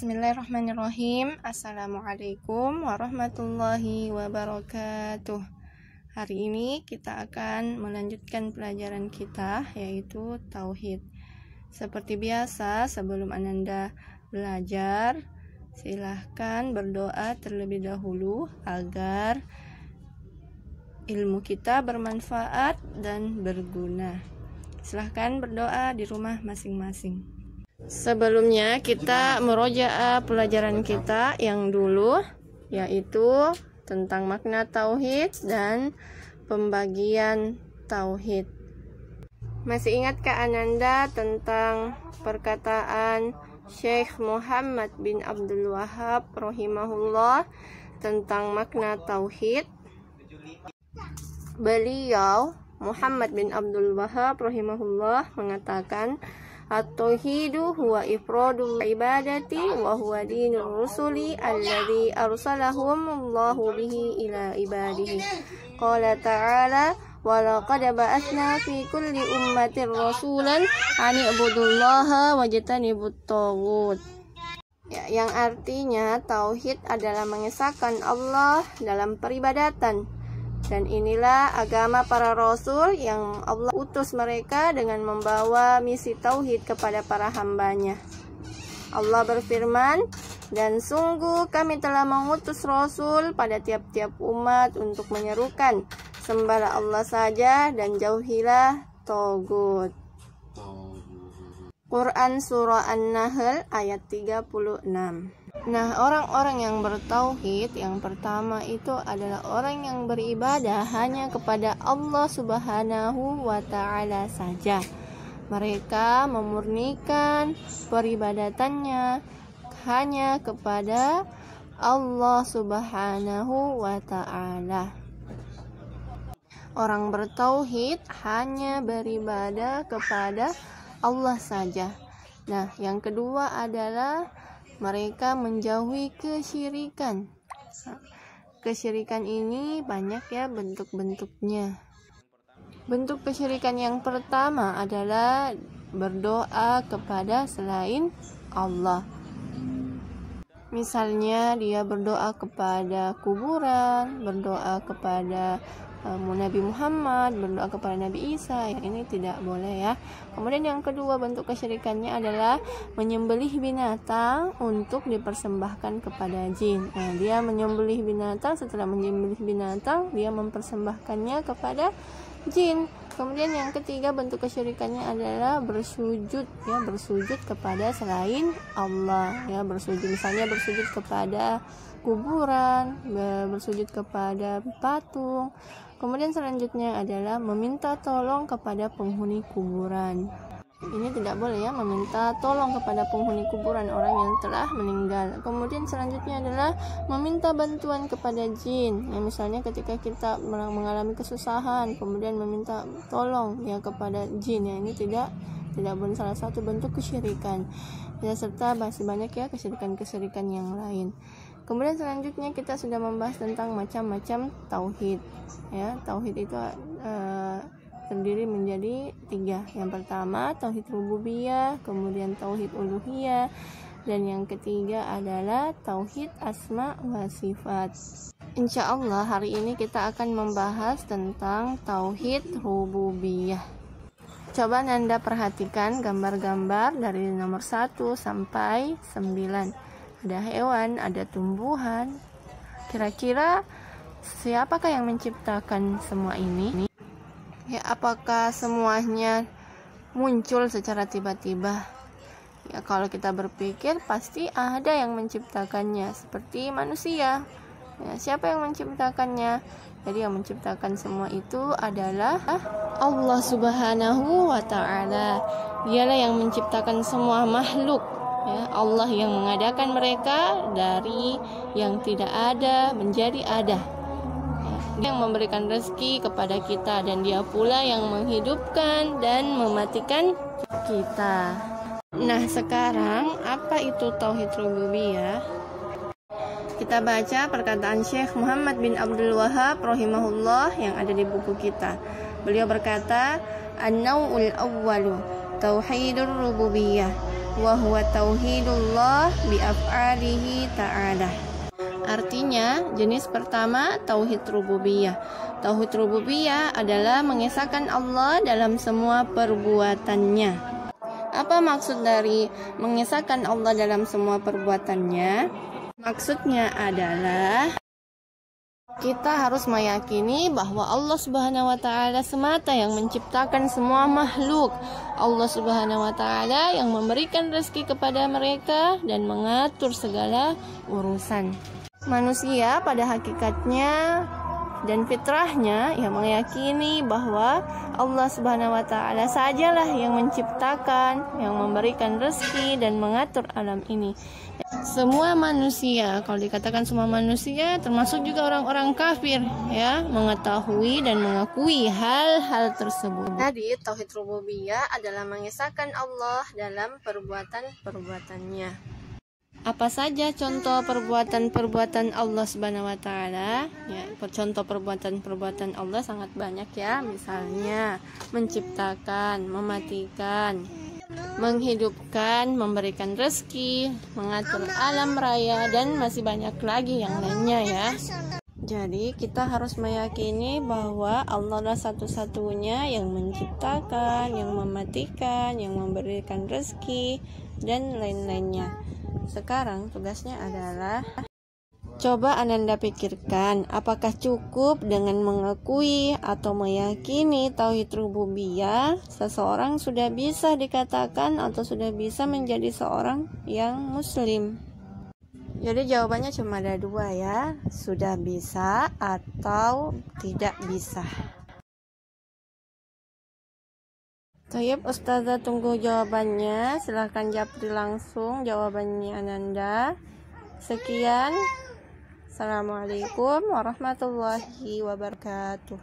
Bismillahirrahmanirrahim. Assalamualaikum warahmatullahi wabarakatuh. Hari ini kita akan melanjutkan pelajaran kita, yaitu Tauhid. Seperti biasa, sebelum Ananda belajar, silahkan berdoa terlebih dahulu agar ilmu kita bermanfaat dan berguna. Silahkan berdoa di rumah masing-masing. Sebelumnya kita merojaah pelajaran kita yang dulu, yaitu tentang makna tauhid dan pembagian tauhid. Masih ingatkah Ananda tentang perkataan Syekh Muhammad bin Abdul Wahhab rahimahullah tentang makna tauhid? Beliau Muhammad bin Abdul Wahhab rahimahullah mengatakan, At-tauhidu huwa ifradul ibadati wa huwa dinur rusuli alladhi arsalahumullahu bihi ila ibadihi. Qala ta'ala, wa laqad ba'atsna fi kulli ummatin rasulan an i'budullaha wajtanibut taghut. Yang artinya tauhid adalah mengesahkan Allah dalam peribadatan. Dan inilah agama para rasul yang Allah utus mereka dengan membawa misi tauhid kepada para hambanya. Allah berfirman, dan sungguh kami telah mengutus rasul pada tiap-tiap umat untuk menyerukan, sembahlah Allah saja dan jauhilah tagut. Quran Surah An-Nahl ayat 36. Nah, orang-orang yang bertauhid yang pertama itu adalah orang yang beribadah hanya kepada Allah Subhanahu wa Ta'ala saja. Mereka memurnikan peribadatannya hanya kepada Allah Subhanahu wa Ta'ala. Orang bertauhid hanya beribadah kepada Allah saja. Nah, yang kedua adalah mereka menjauhi kesyirikan. Kesyirikan ini banyak ya bentuk-bentuknya. Bentuk kesyirikan yang pertama adalah berdoa kepada selain Allah. Misalnya dia berdoa kepada kuburan, berdoa kepada Nabi Muhammad, berdoa kepada Nabi Isa. Yang ini tidak boleh ya. Kemudian yang kedua bentuk kesyirikannya adalah menyembelih binatang untuk dipersembahkan kepada jin. Nah, dia menyembelih binatang, setelah menyembelih binatang dia mempersembahkannya kepada jin. Kemudian yang ketiga bentuk kesyirikannya adalah bersujud ya, bersujud kepada selain Allah ya, misalnya bersujud kepada kuburan, bersujud kepada patung. Kemudian selanjutnya adalah meminta tolong kepada penghuni kuburan. Ini tidak boleh ya, meminta tolong kepada penghuni kuburan, orang yang telah meninggal. Kemudian selanjutnya adalah meminta bantuan kepada jin. Ya, misalnya ketika kita mengalami kesusahan, kemudian meminta tolong ya kepada jin. Ya, ini tidak boleh, salah satu bentuk kesyirikan. Ya, serta masih banyak ya kesyirikan-kesyirikan yang lain. Kemudian selanjutnya kita sudah membahas tentang macam-macam tauhid. Ya, tauhid itu terdiri menjadi 3. Yang pertama tauhid rububiyah, kemudian tauhid uluhiyah, dan yang ketiga adalah tauhid asma wa sifat. Insya Allah hari ini kita akan membahas tentang tauhid rububiyah. Coba Anda perhatikan gambar-gambar dari nomor 1 sampai 9. Ada hewan, ada tumbuhan. Kira-kira siapakah yang menciptakan semua ini? Ya, apakah semuanya muncul secara tiba-tiba? Ya, kalau kita berpikir pasti ada yang menciptakannya, seperti manusia. Ya, siapa yang menciptakannya? Jadi yang menciptakan semua itu adalah Allah Subhanahu wa Ta'ala. Dialah yang menciptakan semua makhluk. Ya, Allah yang mengadakan mereka dari yang tidak ada menjadi ada. Dia yang memberikan rezeki kepada kita, dan dia pula yang menghidupkan dan mematikan kita. Nah, sekarang apa itu tauhid rububiyah? Kita baca perkataan Syekh Muhammad bin Abdul Wahhab rahimahullah yang ada di buku kita. Beliau berkata, An-naw'ul awwalu tauhidur rububiyah wa huwa tauhidullah bi af'alihi ta'ala. Artinya, jenis pertama tauhid rububiyah. Tauhid rububiyah adalah mengesahkan Allah dalam semua perbuatannya. Apa maksud dari mengesahkan Allah dalam semua perbuatannya? Maksudnya adalah kita harus meyakini bahwa Allah Subhanahu wa taala semata yang menciptakan semua makhluk. Allah Subhanahu wa taala yang memberikan rezeki kepada mereka dan mengatur segala urusan. Manusia pada hakikatnya dan fitrahnya yang meyakini bahwa Allah Subhanahu wa taala sajalah yang menciptakan, yang memberikan rezeki dan mengatur alam ini. Semua manusia, kalau dikatakan semua manusia termasuk juga orang-orang kafir ya, mengetahui dan mengakui hal-hal tersebut. Jadi tauhid rububiyah adalah mengesahkan Allah dalam perbuatan-perbuatannya. Apa saja contoh perbuatan-perbuatan Allah Subhanahu wa taala? Ya, contoh perbuatan-perbuatan Allah sangat banyak ya. Misalnya menciptakan, mematikan, menghidupkan, memberikan rezeki, mengatur alam raya, dan masih banyak lagi yang lainnya ya. Jadi kita harus meyakini bahwa Allah adalah satu-satunya yang menciptakan, yang mematikan, yang memberikan rezeki, dan lain-lainnya. Sekarang tugasnya adalah coba Ananda pikirkan, apakah cukup dengan mengakui atau meyakini tauhid rububiyah seseorang sudah bisa dikatakan atau sudah bisa menjadi seorang yang muslim? Jadi jawabannya cuma ada dua ya, sudah bisa atau tidak bisa. Tayyib, Ustazah tunggu jawabannya. Silahkan japri langsung jawabannya Ananda. Sekian. Assalamualaikum warahmatullahi wabarakatuh.